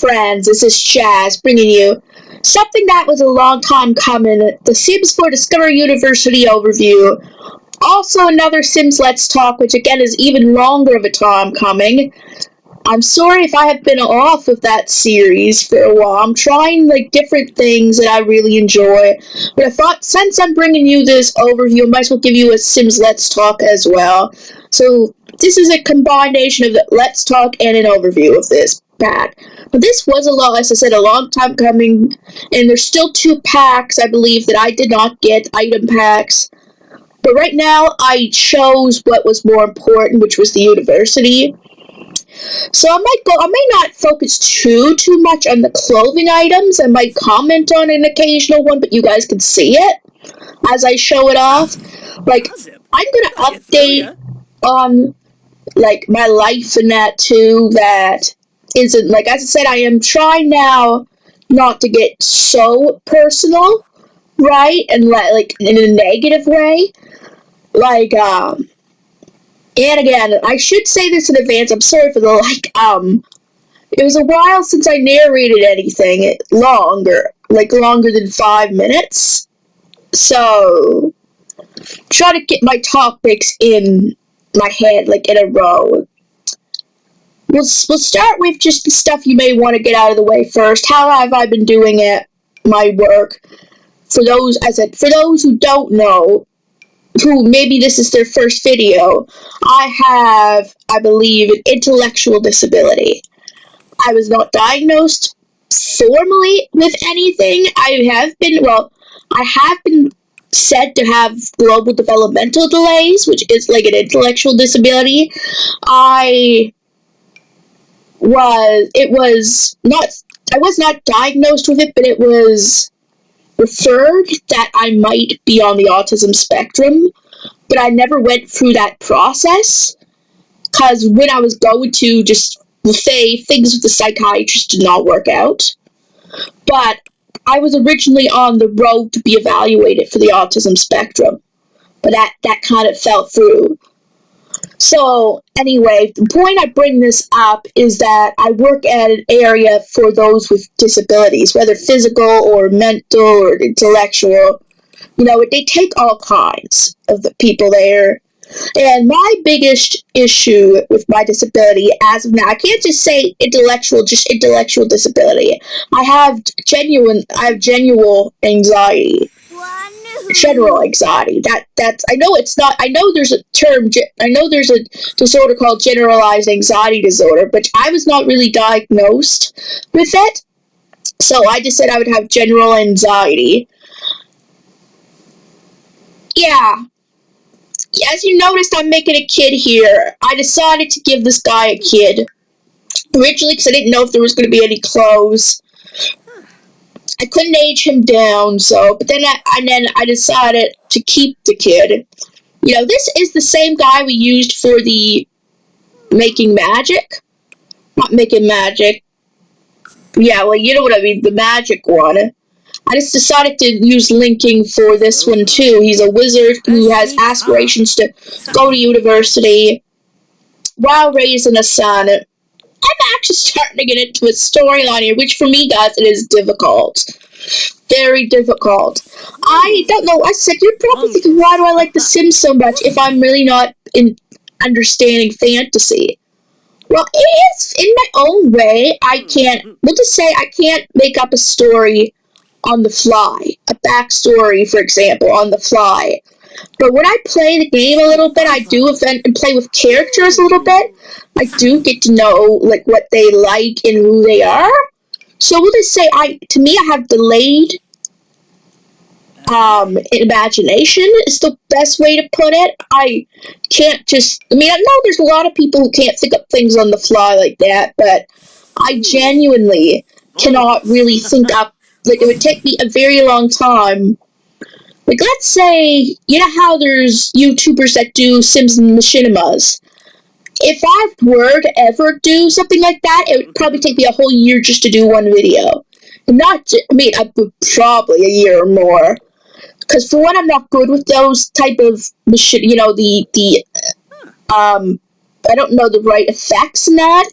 friends, this is Chaz bringing you something that was a long time coming, the Sims 4 Discover University overview. Also another Sims Let's Talk, which again is even longer of a time coming. I'm sorry if I have been off of that series for a while. I'm trying different things that I really enjoy. But I thought since I'm bringing you this overview, I might as well give you a Sims Let's Talk as well. So this is a combination of the Let's Talk and an overview of this pack. But this was as I said, a long time coming, and there's still 2 packs, I believe, that I did not get, item packs. But right now, I chose what was more important, which was the university. So I may not focus too much on the clothing items. I might comment on an occasional one, but you guys can see it as I show it off. I'm gonna update on my life and that too. That isn't as I said, I am trying now not to get so personal, right? And in a negative way. And again, I should say this in advance, I'm sorry for the it was a while since I narrated anything longer than 5 minutes. So try to get my topics in my head in a row. We'll start with just the stuff you may want to get out of the way first. How have I been doing at my work? For those who don't know, who maybe this is their first video, I have, I believe, an intellectual disability. I was not diagnosed formally with anything. I have been said to have global developmental delays, which is an intellectual disability. I was not diagnosed with it, but it was referred that I might be on the autism spectrum, but I never went through that process, because when I was going to just say things with the psychiatrist did not work out. But I was originally on the road to be evaluated for the autism spectrum, but that kind of fell through. So, anyway, the point I bring this up is that I work at an area for those with disabilities, whether physical or mental or intellectual. They take all kinds of the people there. And my biggest issue with my disability as of now, I can't just say intellectual disability. I have genuine anxiety. General anxiety. I know it's not. I know there's a term. I know there's a disorder called generalized anxiety disorder, but I was not really diagnosed with it. So I just said I would have general anxiety. Yeah. As you noticed, I'm making a kid here. I decided to give this guy a kid. Originally, because I didn't know if there was going to be any clothes. I couldn't age him down, but then I decided to keep the kid. This is the same guy we used for the making magic. Not making magic. Yeah, you know what I mean, the magic one. I just decided to use linking for this one too. He's a wizard who has aspirations to go to university while raising a son. I'm actually starting to get into a storyline here, which for me, guys, it is difficult. Very difficult. I don't know. I said, you're probably thinking, why do I like The Sims so much if I'm really not understanding fantasy? Well, it is in my own way. We'll just say I can't make up a story on the fly. A backstory, for example, on the fly. But when I play the game a little bit, I do and play with characters a little bit. I do get to know what they like and who they are. So we'll just say to me I have delayed imagination is the best way to put it. I know there's a lot of people who can't think up things on the fly like that, but I genuinely cannot really think up. It would take me a very long time. Let's say, you know how there's YouTubers that do Sims and Machinimas? If I were to ever do something like that, it would probably take me a whole year just to do one video. Probably a year or more. Because for one, I'm not good with those type of machine, I don't know the right effects in that.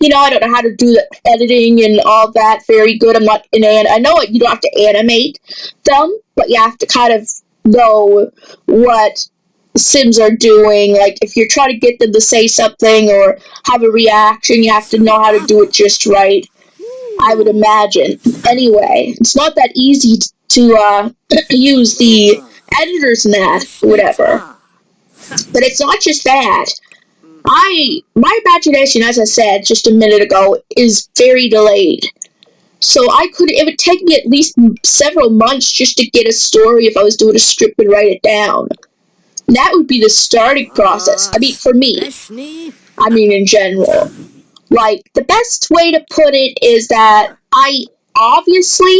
I don't know how to do the editing and all that very good. I'm not I know you don't have to animate them, but you have to kind of know what Sims are doing. Like, if you're trying to get them to say something or have a reaction, you have to know how to do it just right, I would imagine. Anyway, it's not that easy to use the editors and that, whatever. But it's not just that. My imagination, as I said just a minute ago, is very delayed. So it would take me at least several months just to get a story if I was doing a script and write it down. And that would be the starting process. I mean, for me. I mean, in general. Like, the best way to put it is that I obviously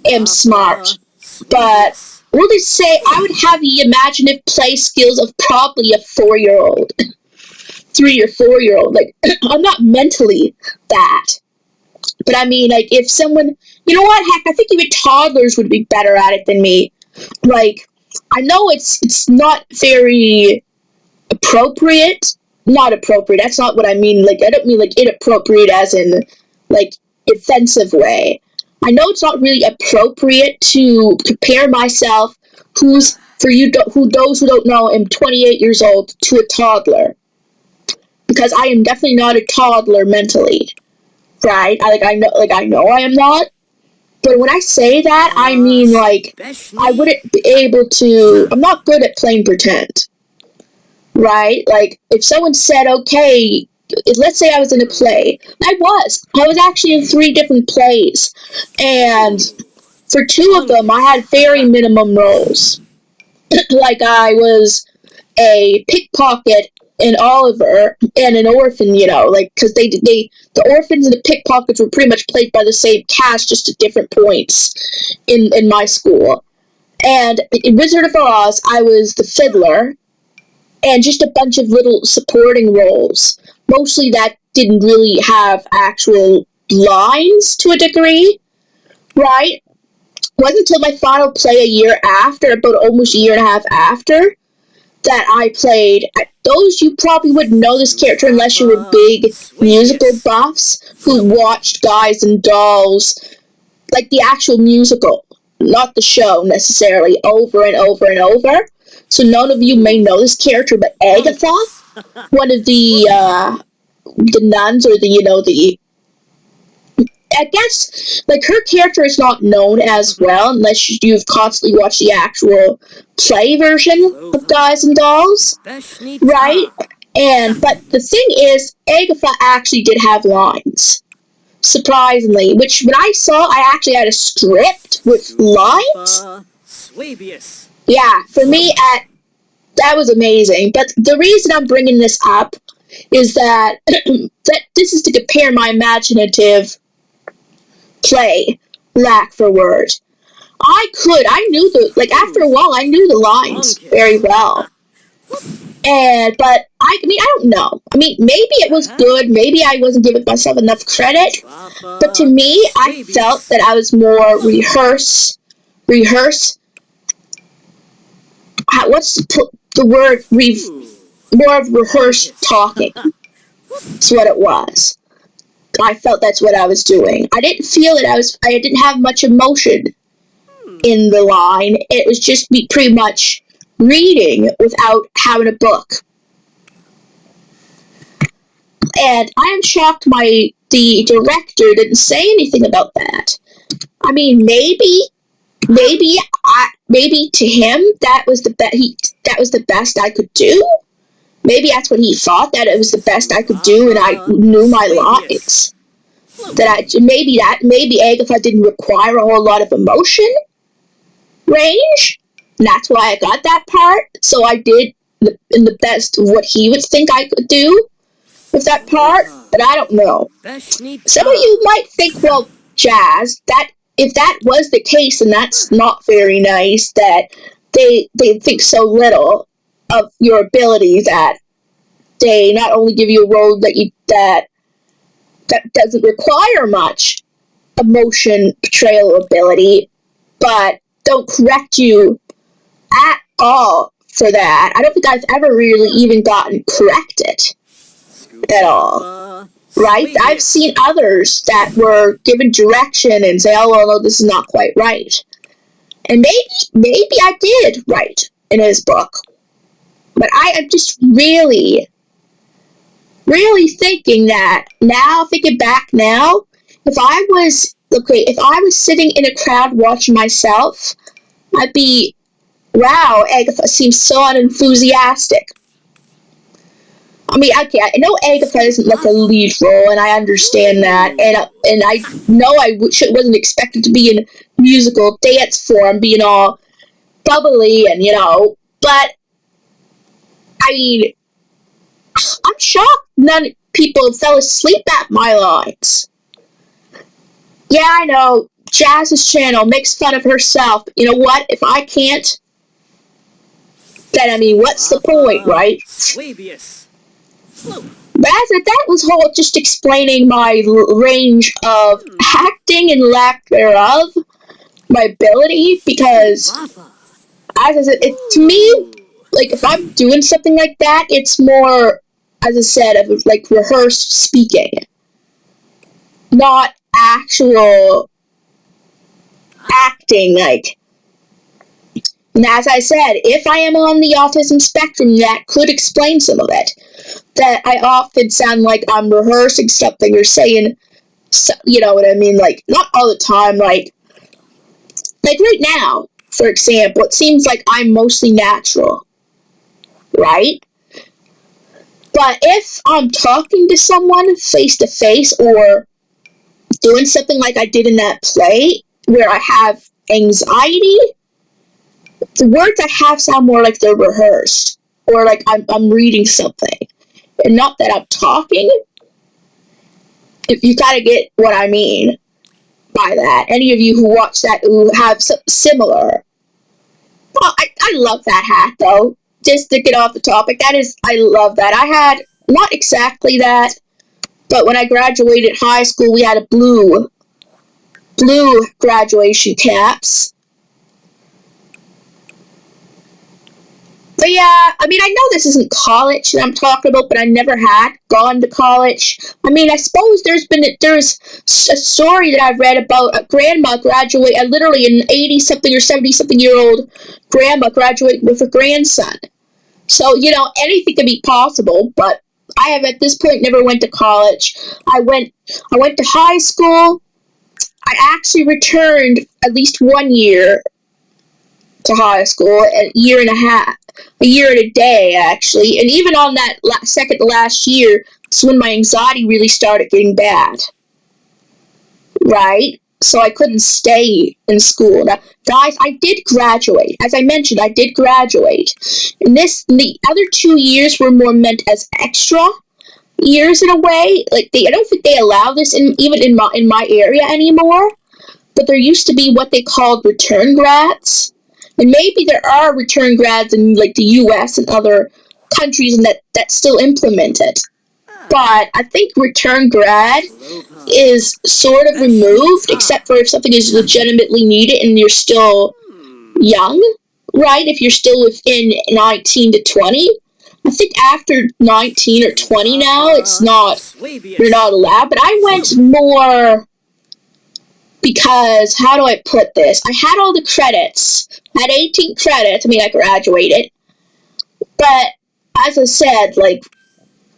am smart. But we'll just say I would have the imaginative play skills of probably a 4-year-old. 3 or 4-year-old. Like, I'm not mentally that. But I mean, like, if someone, you know what, heck, I think even toddlers would be better at it than me. Like, I know it's not very appropriate. Not appropriate, that's not what I mean. Like, I don't mean, like, inappropriate as in, like, offensive way. I know it's not really appropriate to compare myself, those who don't know, I'm 28 years old, to a toddler. Because I am definitely not a toddler mentally. Right? I know I am not. But when I say that, I mean, like, I wouldn't be able to, I'm not good at playing pretend. Right? Like, if someone said, okay, let's say I was in a play. I was actually in 3 different plays. And for 2 of them, I had very minimum roles. Like, I was a pickpocket in Oliver and an orphan, like, because the orphans and the pickpockets were pretty much played by the same cast, just at different points in my school. And in Wizard of Oz, I was the fiddler, and just a bunch of little supporting roles. Mostly that didn't really have actual lines to a degree, right? It wasn't until my final play a year after, about almost a year and a half after, that I played. Those, you probably wouldn't know this character unless you were big musical buffs who watched Guys and Dolls, like the actual musical, not the show necessarily, over and over and over. So none of you may know this character, but Agatha, one of the nuns, or I guess, like, her character is not known as well unless you've constantly watched the actual play version of Guys and Dolls, right? But the thing is, Agatha actually did have lines, surprisingly, which when I saw, I actually had a script with lines. Yeah, for me, that was amazing. But the reason I'm bringing this up is that this is to compare my imaginative play, lack for words. I knew after a while, I knew the lines very well. But I don't know. I mean, maybe it was good, maybe I wasn't giving myself enough credit, but to me, I felt that I was more rehearse, what's the word, more of rehearsed talking. That's what it was. I felt that's what I was doing. I didn't feel that I didn't have much emotion in the line. It was just me pretty much reading without having a book. And I am shocked the director didn't say anything about that. I mean, maybe to him that was the best I could do. Maybe that's what he thought, that it was the best I could do, and I knew my lines. Maybe Agatha didn't require a whole lot of emotion range, and that's why I got that part. So I did in the best of what he would think I could do with that part, but I don't know. Some of you might think, well, Jazz, that if that was the case, then that's not very nice, that they think so little of your ability that they not only give you a role that doesn't require much emotion portrayal ability, but don't correct you at all for that. I don't think I've ever really even gotten corrected at all. right? I've seen others that were given direction and say, oh, well, no, this is not quite right. And maybe I did right in his book. But I am just really, really thinking that now, thinking back now, if I was sitting in a crowd watching myself, I'd be, wow, Agatha seems so unenthusiastic. I mean, okay, I know Agatha isn't like a lead role, and I understand that, and I know wasn't expected to be in musical dance form, being all bubbly and but I mean, I'm shocked none people fell asleep at my lines. Yeah, I know Jazz's channel makes fun of herself. But you know what? If I can't, then I mean, what's the point, right? But that was whole just explaining my range of acting and lack thereof, my ability, because as I said, to me, like if I'm doing something like that, it's more, as I said, of like rehearsed speaking, not actual acting. Like, and as I said, if I am on the autism spectrum, that could explain some of it. That I often sound like I'm rehearsing something or saying, you know what I mean? Like, not all the time, like right now, for example, it seems like I'm mostly natural, right? But if I'm talking to someone face to face or doing something like I did in that play where I have anxiety, the words I have sound more like they're rehearsed or like I'm reading something. And not that I'm talking. If you gotta get what I mean by that. Any of you who watch that who have something similar. Well, I love that hat though. Just to get off the topic, I love that. I had not exactly that, but when I graduated high school, we had a blue graduation caps. But yeah, I mean, I know this isn't college that I'm talking about, but I never had gone to college. I mean, I suppose there's a story that I've read about a grandma literally an 80-something or 70-something year old grandma graduating with her grandson. So, anything can be possible, but I have at this point never went to college. I went to high school. I actually returned at least 1 year to high school, a year and a day, actually. And even on that second to last year, it's when my anxiety really started getting bad. Right? So I couldn't stay in school. Now, guys, I did graduate. As I mentioned, I did graduate. And the other 2 years were more meant as extra years in a way. Like I don't think they allow this even in my area anymore. But there used to be what they called return grads. And maybe there are return grads in like the U.S. and other countries and that still implement it. But I think return grad is sort of removed, except for if something is legitimately needed and you're still young, right? If you're still within 19 to 20. I think after 19 or 20 now, you're not allowed. But I went more because, how do I put this? I had all the credits. I had 18 credits. I mean, I graduated. But, as I said, like,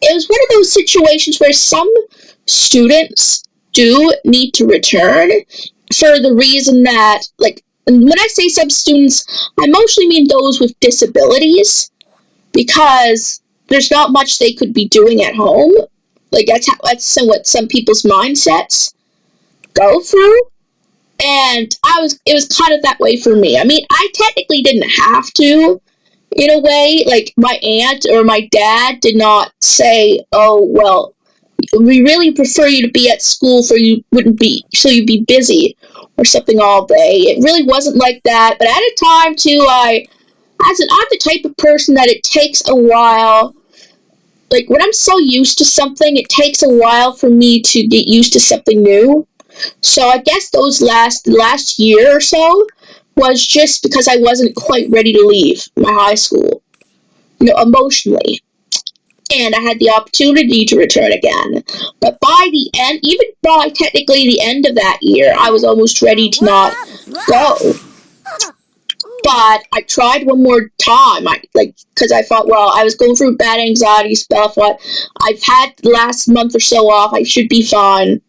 it was one of those situations where some students do need to return for the reason that, like, when I say some students, I mostly mean those with disabilities, because there's not much they could be doing at home. Like, that's what some people's mindsets go through. And it was kind of that way for me. I mean, I technically didn't have to, in a way. Like, my aunt or my dad did not say, oh, well, we really prefer you to be at school so you'd be busy or something all day. It really wasn't like that. But at a time, too, I'm the type of person that it takes a while. Like, when I'm so used to something, it takes a while for me to get used to something new. So I guess those last year or so was just because I wasn't quite ready to leave my high school, emotionally. and I had the opportunity to return again. But by the end, even by technically the end of that year, I was almost ready to not go. But I tried one more time, because I thought, well, I was going through bad anxiety spell. I thought, I've had the last month or so off, I should be fine.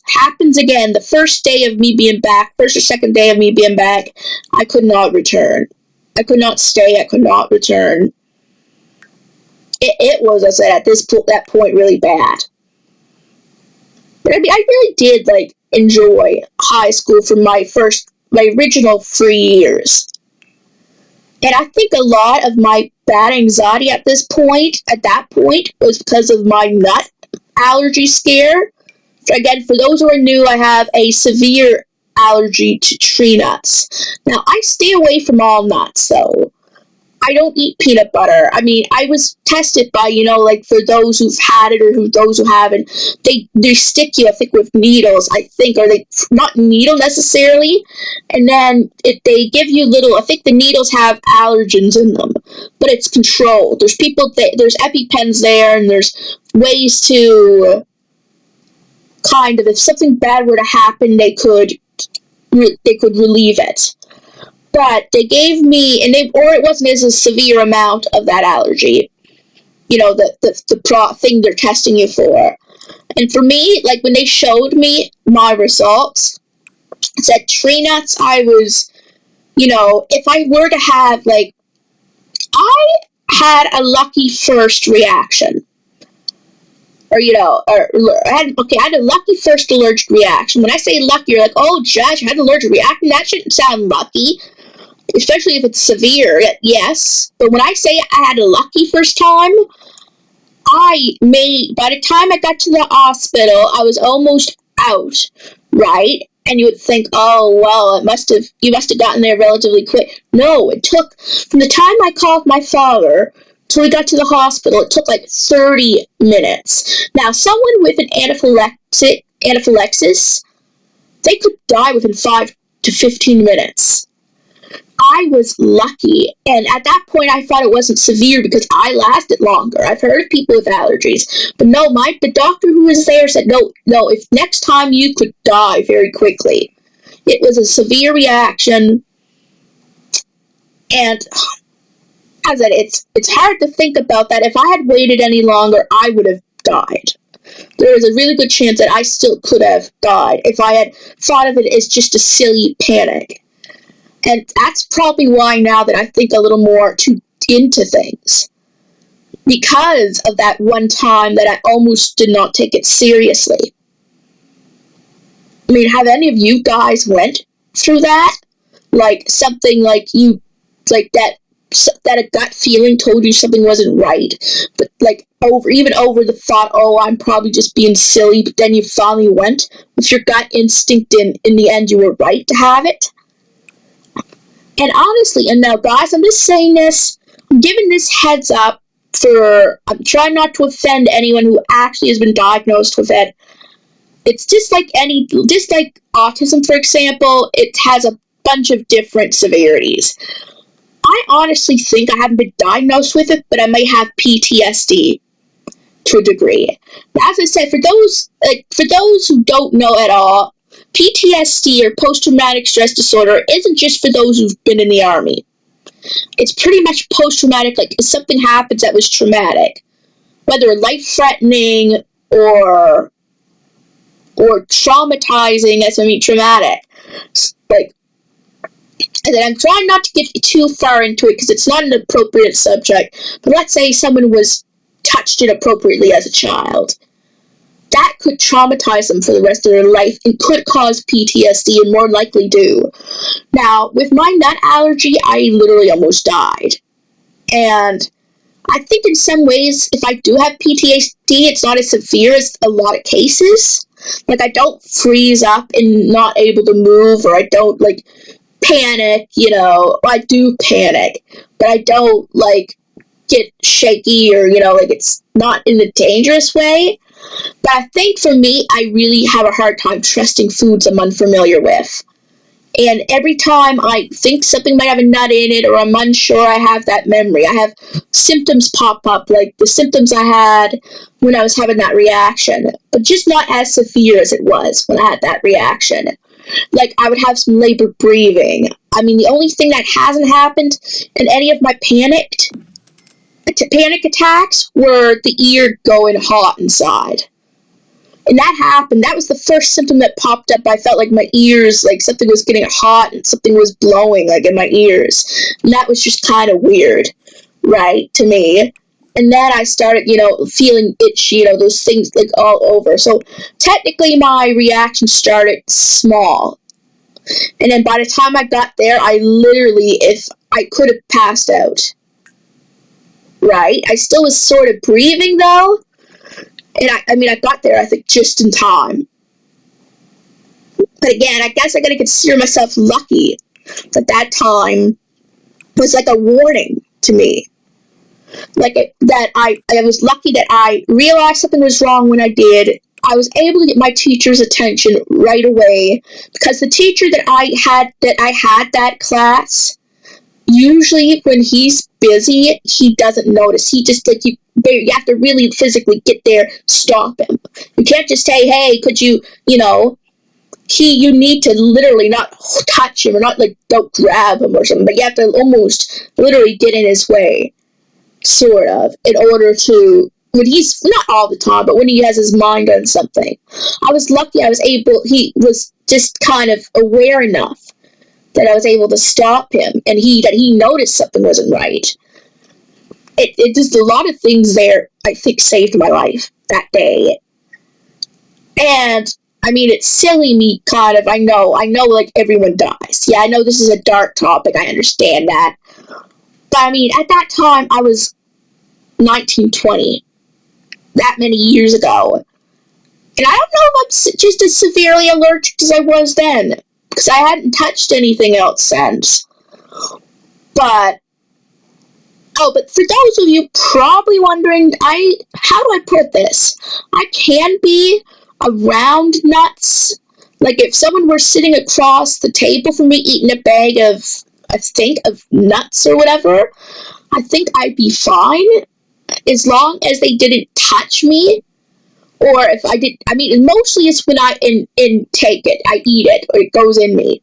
Happens again, the first day of me being back, first or second day of me being back, I could not return. I could not stay, I could not return. It was, as I said, at that point, really bad. But I mean, I really did, enjoy high school for my original 3 years. And I think a lot of my bad anxiety at that point, was because of my nut allergy scare. Again, for those who are new, I have a severe allergy to tree nuts. Now, I stay away from all nuts, so I don't eat peanut butter. I mean, I was tested by, for those who've had it or those who haven't, they stick you, I think, with needles, or they, not needle necessarily, and then they give you I think the needles have allergens in them, but it's controlled. There's EpiPens there, and there's ways to, kind of, if something bad were to happen, they could relieve it. But they gave me, or it wasn't as a severe amount of that allergy, the thing they're testing you for. And for me, when they showed me my results, it said tree nuts, I was, if I were to have, I had a lucky first reaction. I had a lucky first allergic reaction. When I say lucky, you're like, oh, Josh, I had an allergic reaction? That shouldn't sound lucky. Especially if it's severe, yes. But when I say I had a lucky first time, by the time I got to the hospital, I was almost out, right? And you would think, oh, well, you must have gotten there relatively quick. No, it took, from the time I called my father till we got to the hospital, it took 30 minutes. Now, someone with an anaphylaxis, they could die within 5 to 15 minutes. I was lucky, and at that point I thought it wasn't severe because I lasted longer. I've heard of people with allergies, but no, the doctor who was there said, no, if next time you could die very quickly. It was a severe reaction, and as I said, it's hard to think about that. If I had waited any longer, I would have died. There was a really good chance that I still could have died if I had thought of it as just a silly panic. And that's probably why now that I think a little more into things. Because of that one time that I almost did not take it seriously. I mean, have any of you guys went through that? Something that a gut feeling told you something wasn't right, but over the thought, oh, I'm probably just being silly, but then you finally went with your gut instinct, and in the end you were right to have it. And honestly, and now guys, I'm just saying this, I'm giving this heads up I'm trying not to offend anyone who actually has been diagnosed with it. It's just like autism, for example, it has a bunch of different severities. I honestly think I haven't been diagnosed with it, but I may have PTSD to a degree. As I said, for those who don't know at all, PTSD, or post-traumatic stress disorder, isn't just for those who've been in the army. It's pretty much post-traumatic, if something happens that was traumatic, whether life-threatening or traumatizing, as I mean traumatic. And then I'm trying not to get too far into it because it's not an appropriate subject, but let's say someone was touched inappropriately as a child. That could traumatize them for the rest of their life and could cause PTSD, and more likely do. Now, with my nut allergy, I literally almost died. And I think in some ways, if I do have PTSD, it's not as severe as a lot of cases. I don't freeze up and not able to move, or I don't, panic, I do panic, but I don't, get shaky, or, it's not in a dangerous way. But I think for me, I really have a hard time trusting foods I'm unfamiliar with. And every time I think something might have a nut in it or I'm unsure, I have that memory. I have symptoms pop up, like the symptoms I had when I was having that reaction, but just not as severe as it was when I had that reaction. Like, I would have some labored breathing. I mean, the only thing that hasn't happened in any of my panic attacks were the ear going hot inside. And that happened. That was the first symptom that popped up. I felt like my ears, like something was getting hot and something was blowing, like in my ears. And that was just kind of weird, right, to me. And then I started, feeling itchy, those things like all over. So technically my reaction started small. And then by the time I got there, I literally, if I could have passed out. Right? I still was sort of breathing though. And I got there, I think, just in time. But again, I guess I gotta consider myself lucky that time was like a warning to me. That I was lucky that I realized something was wrong when I did. I was able to get my teacher's attention right away because the teacher that I had that class, usually when he's busy, he doesn't notice. He just you have to really physically get there, stop him. You can't just say, hey, could you, you need to literally not touch him or not don't grab him or something, but you have to almost literally get in his way, sort of, in order to, when he's, not all the time, but when he has his mind on something. I was lucky he was just kind of aware enough that I was able to stop him, and that he noticed something wasn't right. It just, a lot of things there, I think, saved my life that day. And, it's silly me, kind of, I know, like, everyone dies. Yeah, I know this is a dark topic, I understand that. But, at that time, I was 19, 20, that many years ago. And I don't know if I'm just as severely allergic as I was then, because I hadn't touched anything else since. But for those of you probably wondering, how do I put this? I can be around nuts. Like, if someone were sitting across the table from me eating a bag of nuts or whatever, I think I'd be fine, as long as they didn't touch me. Or if I did, mostly it's when I intake it, I eat it, or it goes in me,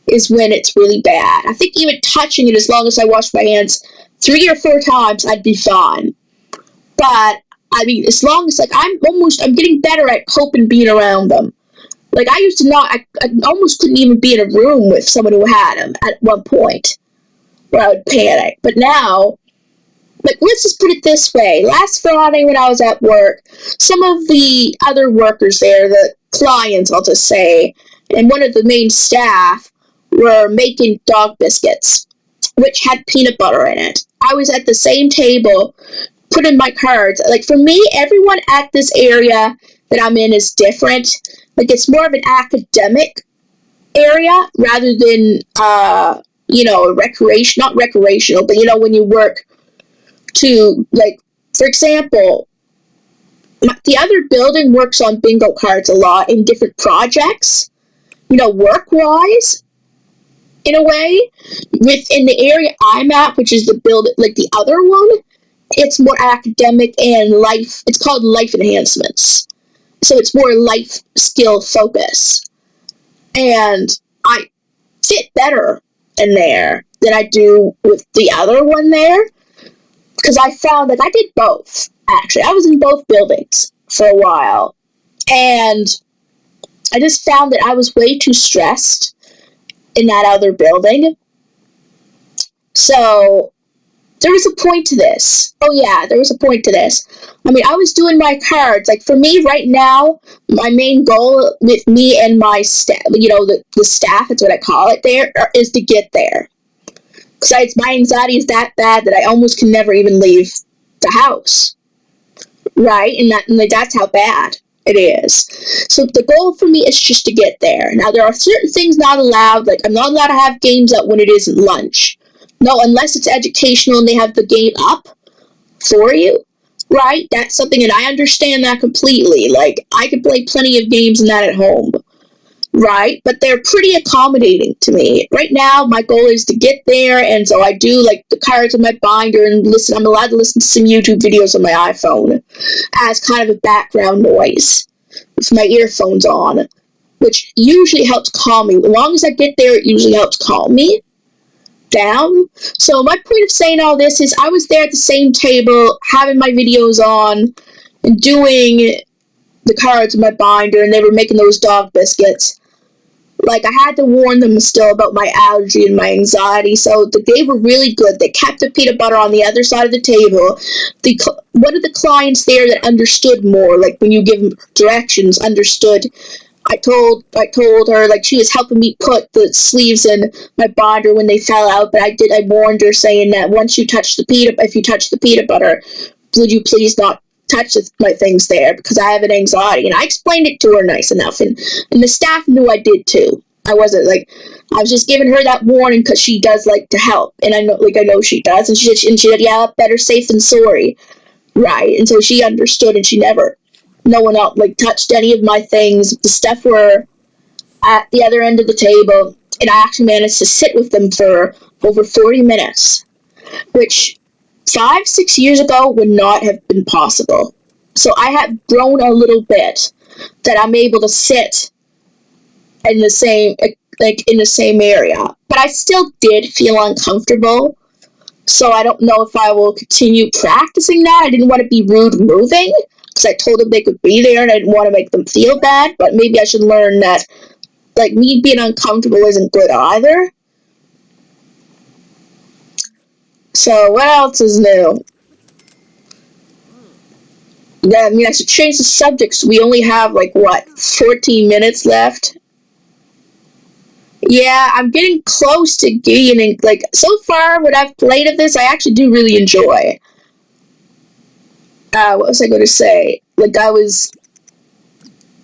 is when it's really bad. I think even touching it, as long as I wash my hands 3 or 4 times, I'd be fine. But, as long as, I'm getting better at coping being around them. Like, I used to I almost couldn't even be in a room with someone who had them at one point, where I would panic. But now, let's just put it this way. Last Friday when I was at work, some of the other workers there, the clients, I'll just say, and one of the main staff were making dog biscuits, which had peanut butter in it. I was at the same table, putting my cards. Like, for me, everyone at this area that I'm in is different. Like, it's more of an academic area rather than, not recreational, but, when you work to, for example, the other building works on bingo cards a lot in different projects, work-wise, in a way. Within the area I'm at, which is the building, the other one, it's more academic and it's called life enhancements. So it's more life skill focus. And I fit better in there than I do with the other one there. Because I found that I did both, actually. I was in both buildings for a while. And I just found that I was way too stressed in that other building. So, there was a point to this. Oh yeah, there was a point to this. I was doing my cards. Like, for me right now, my main goal with me and my staff, the staff, that's what I call it there, is to get there. Besides, my anxiety is that bad that I almost can never even leave the house. Right? And that's how bad it is. So the goal for me is just to get there. Now, there are certain things not allowed. Like, I'm not allowed to have games up when it isn't lunch. No, unless it's educational and they have the game up for you. Right? That's something, and I understand that completely. Like, I could play plenty of games and that at home. right? But they're pretty accommodating to me. Right now, my goal is to get there, and so I do like the cards in my binder and listen. I'm allowed to listen to some YouTube videos on my iPhone as kind of a background noise with my earphones on, which usually helps calm me. As long as I get there, it usually helps calm me down. So my point of saying all this is I was there at the same table, having my videos on, and doing the cards in my binder, and they were making those dog biscuits. Like, I had to warn them still about my allergy and my anxiety, so they were really good. They kept the peanut butter on the other side of the table. One of the clients there that understood more, like when you give them directions, understood. I told her, like, she was helping me put the sleeves in my binder when they fell out, but I warned her, saying that if you touch the peanut butter, would you please not touch my things there, because I have an anxiety. And I explained it to her nice enough, and the staff knew I did too. I wasn't like, I was just giving her that warning because she does like to help, and I know she does. And she said, yeah, better safe than sorry, right? And so she understood, and no one else like touched any of my things. The stuff were at the other end of the table, and I actually managed to sit with them for over 40 minutes, which 5-6 years ago would not have been possible. So I have grown a little bit that I'm able to sit in the same area, but I still did feel uncomfortable. So I don't know if I will continue practicing that. I didn't want to be rude moving, because I told them they could be there and I didn't want to make them feel bad, but maybe I should learn that, like, me being uncomfortable isn't good either. So, what else is new? Yeah, I mean, I should change the subjects. We only have, 14 minutes left? Yeah, I'm getting close to getting, so far, what I've played of this, I actually do really enjoy. What was I going to say? I was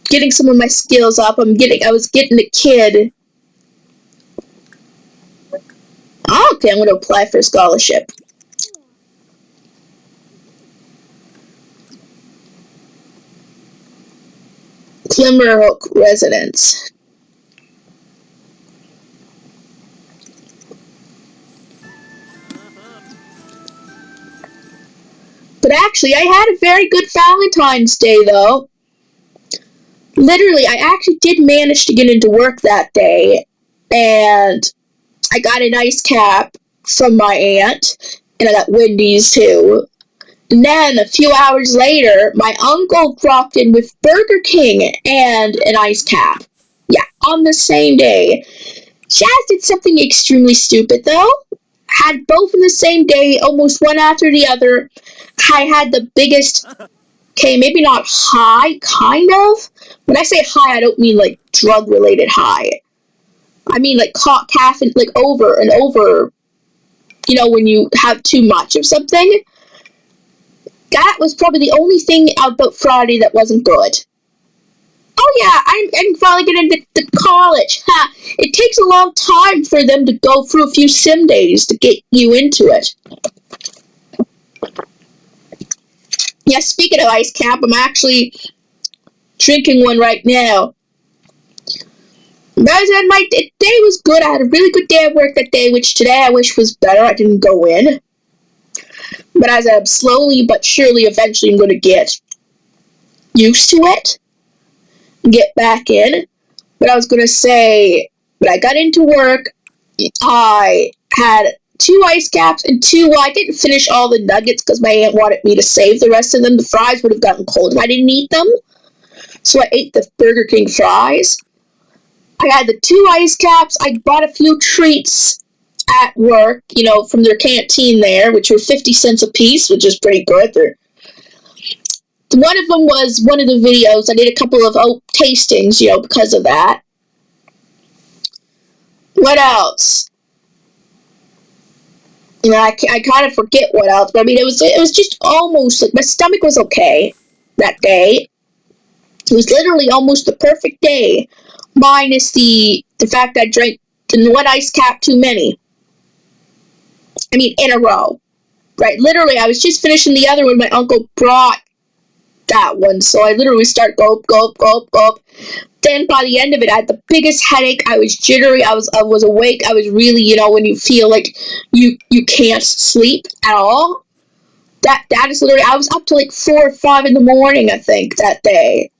getting some of my skills up. I was getting a kid. Oh, okay, I'm going to apply for a scholarship. Glimmerhook residence. But actually, I had a very good Valentine's Day, though. Literally, I actually did manage to get into work that day, and I got an ice cap from my aunt, and I got Wendy's, too. And then, a few hours later, my uncle dropped in with Burger King and an ice cap. Yeah, on the same day. Jazz did something extremely stupid, though. Had both in the same day, almost one after the other. I had the biggest, okay, maybe not high, kind of. When I say high, I don't mean, drug-related high. I mean, caffeine, over and over, when you have too much of something. That was probably the only thing about Friday that wasn't good. Oh yeah, I can finally get into the college. Ha! It takes a long time for them to go through a few sim days to get you into it. Yeah, speaking of ice cap, I'm actually drinking one right now. Guys, my day was good. I had a really good day at work that day, which today I wish was better. I didn't go in. But as I'm slowly but surely eventually I'm going to get used to it and get back in. But I was going to say, when I got into work, I had 2 ice caps and 2, I didn't finish all the nuggets because my aunt wanted me to save the rest of them. The fries would have gotten cold if I didn't eat them. So I ate the Burger King fries. I had the 2 ice caps. I bought a few treats at work, from their canteen there, which were 50 cents a piece, which is pretty good. One of them was one of the videos. I did a couple of tastings, because of that. What else? I kind of forget what else, but I mean, it was just almost, my stomach was okay that day. It was literally almost the perfect day, minus the fact that I drank the 1 ice cap too many. I mean, in a row. Right, literally, I was just finishing the other one. My uncle brought that one, so I literally start gulp, gulp, gulp, gulp. Then by the end of it, I had the biggest headache. I was jittery. I was awake. I was really, when you feel like you can't sleep at all. That is literally. I was up to like 4 or 5 in the morning, I think, that day,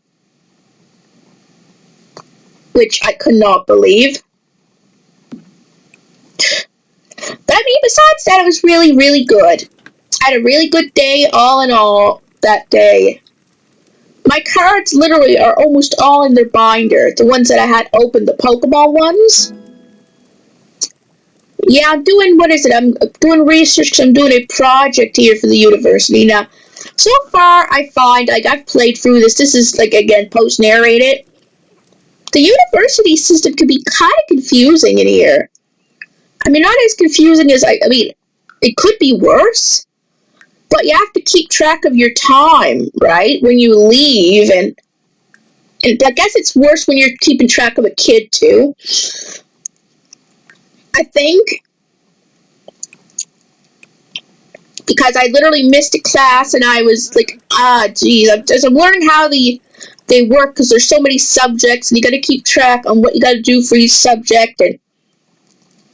which I could not believe. But I mean, besides that, it was really, really good. I had a really good day, all in all, that day. My cards literally are almost all in their binder. The ones that I had open, the Pokemon ones. Yeah, I'm doing, what is it? I'm doing research because I'm doing a project here for the university. Now, so far, I find, like, I've played through this. This is, like, again, post-narrated. The university system can be kind of confusing in here. I mean, not as confusing as, I mean, it could be worse. But you have to keep track of your time, right? When you leave, and I guess it's worse when you're keeping track of a kid, too. I think. Because I literally missed a class, and I was like, geez. I'm learning how they work, because there's so many subjects, and you got to keep track on what you got to do for each subject, and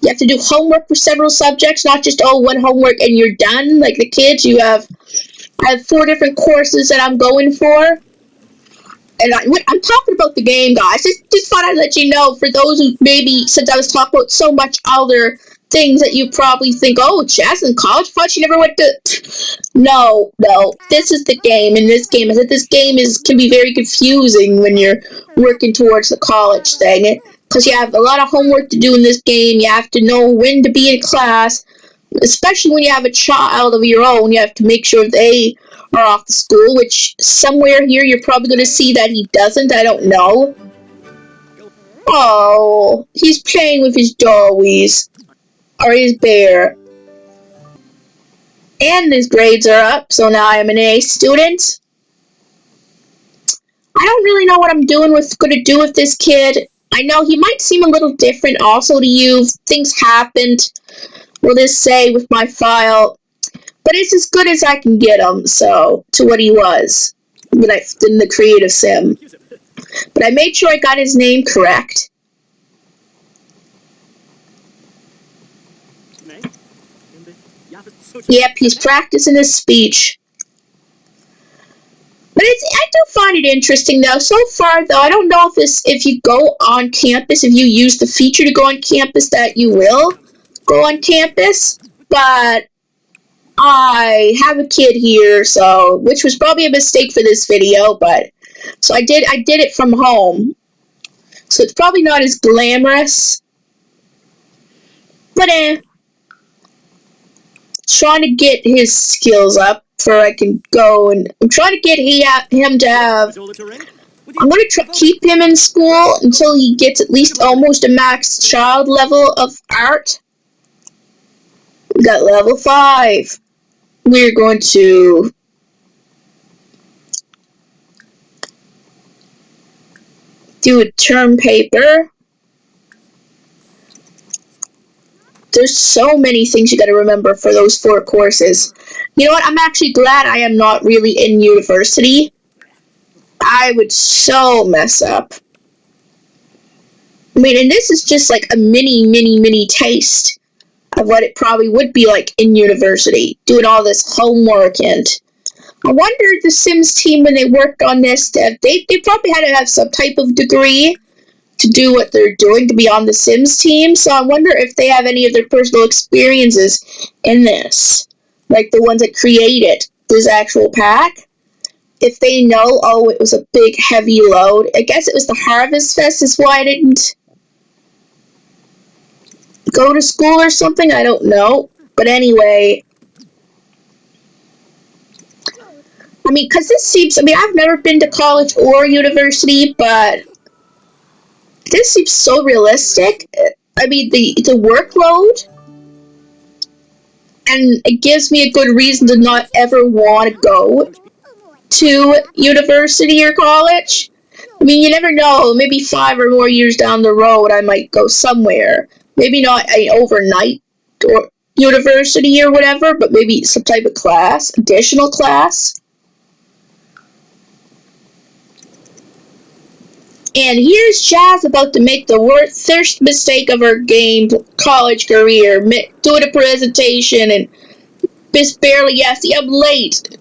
you have to do homework for several subjects, not just, one homework and you're done. Like the kids, I have 4 different courses that I'm going for. And I'm talking about the game, guys. Just thought I'd let you know, for those who maybe, since I was talking about so much other things that you probably think, Jazz in college, thought she never went to... No, this is the game, and this game can be very confusing when you're working towards the college thing. Because you have a lot of homework to do in this game. You have to know when to be in class, especially when you have a child of your own. You have to make sure they are off the school, which somewhere here you're probably going to see that he doesn't. I don't know. Oh, he's playing with his doggies, or his bear. And his grades are up, so now I'm an A student. I don't really know what I'm going to do with this kid. I know he might seem a little different also to you. Things happened, we'll just say, with my file. But it's as good as I can get him, so, to what he was in the creative sim. But I made sure I got his name correct. Yep, he's practicing his speech. But I do find it interesting, though. So far, though, I don't know if you go on campus, if you use the feature to go on campus, that you will go on campus. But I have a kid here, so, which was probably a mistake for this video, but, so I did it from home. So it's probably not as glamorous. But trying to get his skills up before I can go, and I'm trying to get him to have... I'm going to keep him in school until he gets at least almost a max child level of art. We got level 5. We're going to... do a term paper. There's so many things you got to remember for those 4 courses. You know what? I'm actually glad I am not really in university. I would so mess up. I mean, and this is just like a mini taste of what it probably would be like in university, doing all this homework. And I wonder, the Sims team, when they worked on this, they probably had to have some type of degree to do what they're doing, to be on the Sims team. So I wonder if they have any of their personal experiences in this, like the ones that created this actual pack. If they know, it was a big heavy load. I guess it was the Harvest Fest is why I didn't go to school or something. I don't know. But anyway, I mean, because this seems, I've never been to college or university, but this seems so realistic. I mean, the workload, and it gives me a good reason to not ever want to go to university or college. I mean, you never know. Maybe 5 or more years down the road, I might go somewhere. Maybe not an overnight or university or whatever, but maybe some type of class, additional class. And here's Jazz about to make the worst mistake of her college career, doing a presentation and just barely, yes, I'm late.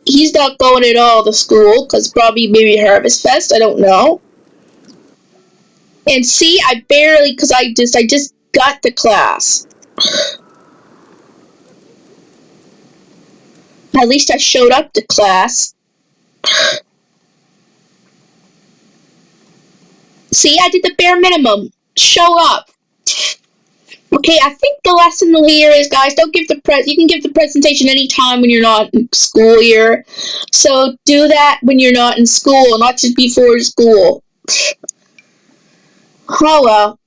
He's not going at all to school, because probably maybe Harvest Fest, I don't know. And see, I barely, because I just got to class. At least I showed up to class. See, I did the bare minimum. Show up. Okay, I think the lesson here is, guys, don't give you can give the presentation anytime when you're not in school year. So do that when you're not in school, not just before school. Oh well.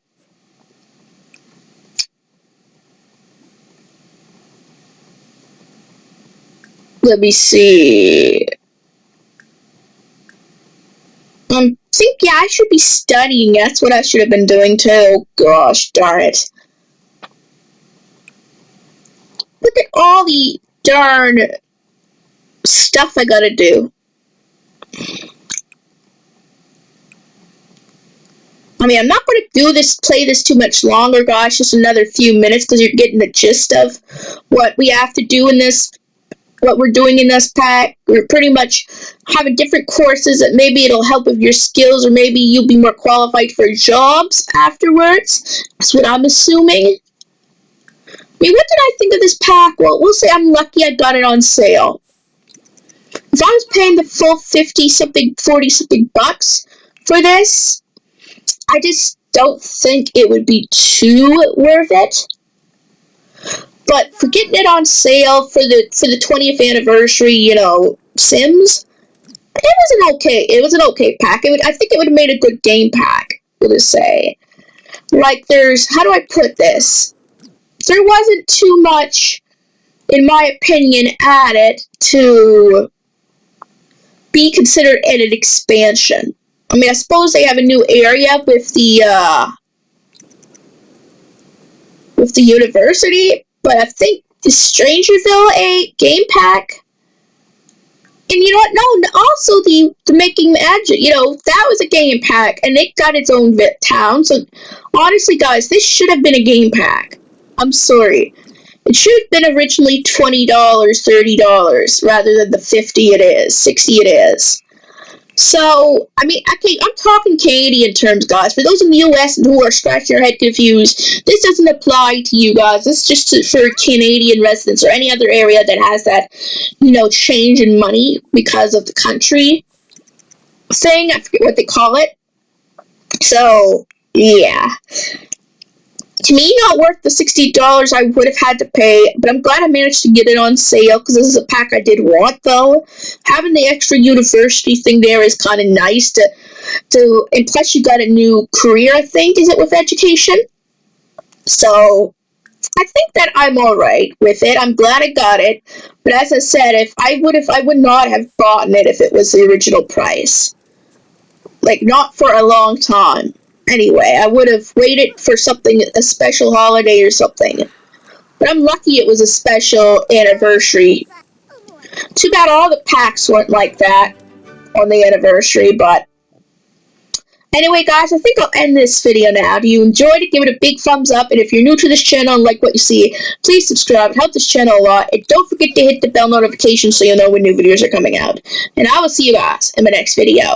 Let me see. Yeah, I should be studying. That's what I should have been doing too. Gosh darn it. Look at all the darn stuff I gotta do. I mean, I'm not going to play this too much longer, guys. Just another few minutes, because you're getting the gist of what we have to do in this, what we're doing in this pack. We're pretty much having different courses that maybe it'll help with your skills, or maybe you'll be more qualified for jobs afterwards. That's what I'm assuming. I mean, what did I think of this pack? Well, we'll say I'm lucky I got it on sale. If I was paying the full 50-something, 40-something bucks for this, I just don't think it would be too worth it. But for getting it on sale for the 20th anniversary, Sims, it was an okay pack. I think it would have made a good game pack, we'll just say. Like, how do I put this? There wasn't too much, in my opinion, added to be considered an expansion. I mean, I suppose they have a new area with the university, but I think the Strangerville a game pack. And you know what? No, also the Making Magic, that was a game pack, and it got its own town. So honestly, guys, this should have been a game pack. I'm sorry. It should have been originally $20, $30, rather than the $50 it is, $60 it is. So, I mean, I'm talking Canadian terms, guys. For those in the U.S. who are scratching their head confused, this doesn't apply to you guys. This is just for Canadian residents or any other area that has that, change in money because of the country thing. I forget what they call it. So, yeah. To me, not worth the $60 I would have had to pay, but I'm glad I managed to get it on sale, because this is a pack I did want, though. Having the extra university thing there is kind of nice and plus you got a new career, I think, is it, with education? So, I think that I'm alright with it. I'm glad I got it, but as I said, I would not have bought it if it was the original price. Like, not for a long time. Anyway, I would have waited for a special holiday or something. But I'm lucky it was a special anniversary. Too bad all the packs weren't like that on the anniversary, but anyway, guys, I think I'll end this video now. If you enjoyed it, give it a big thumbs up, and if you're new to this channel and like what you see, please subscribe. It helps this channel a lot, and don't forget to hit the bell notification so you'll know when new videos are coming out. And I will see you guys in my next video.